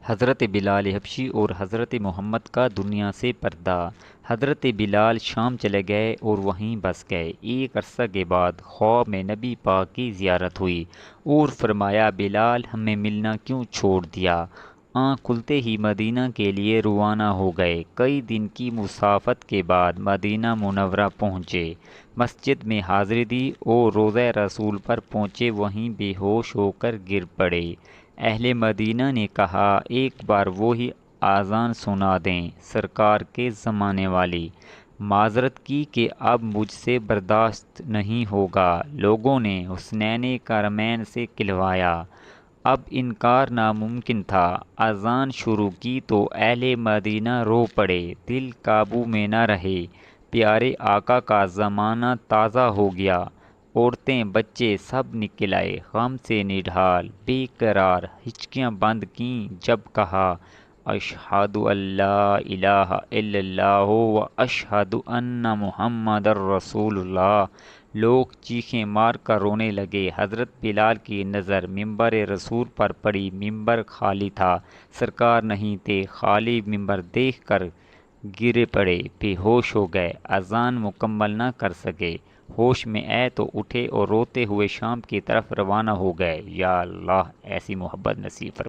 حضرت بلال حبشی اور حضرت محمد کا دنیا سے پردہ۔ حضرت بلال شام چلے گئے اور وہیں بس گئے۔ ایک عرصہ کے بعد خواب میں نبی پاک کی زیارت ہوئی اور فرمایا، بلال ہمیں ملنا کیوں چھوڑ دیا؟ آنکھ کھلتے ہی مدینہ کے لیے روانہ ہو گئے۔ کئی دن کی مسافت کے بعد مدینہ منورہ پہنچے، مسجد میں حاضری دی اور روضہ رسول پر پہنچے، وہیں بے ہوش ہو کر گر پڑے۔ اہل مدینہ نے کہا، ایک بار وہی اذان سنا دیں، سرکار کے زمانے والی۔ معذرت کی کہ اب مجھ سے برداشت نہیں ہوگا۔ لوگوں نے حسنین کرمین سے کہلوایا، اب انکار ناممکن تھا۔ اذان شروع کی تو اہل مدینہ رو پڑے، دل قابو میں نہ رہے۔ پیارے آقا کا زمانہ تازہ ہو گیا۔ عورتیں بچے سب نکل آئے، غم سے نڈھال، بے قرار، ہچکیاں بند کیں جب کہا، اشہد ان لا الہ الا اللہ و اشہد ان محمد الرسول اللہ۔ لوگ چیخیں مار کر رونے لگے۔ حضرت بلال کی نظر ممبر رسول پر پڑی، ممبر خالی تھا، سرکار نہیں تھے۔ خالی ممبر دیکھ کر گر پڑے، بے ہوش ہو گئے، اذان مکمل نہ کر سکے۔ ہوش میں آئے تو اٹھے اور روتے ہوئے شام کی طرف روانہ ہو گئے۔ یا اللہ ایسی محبت نصیب فرما۔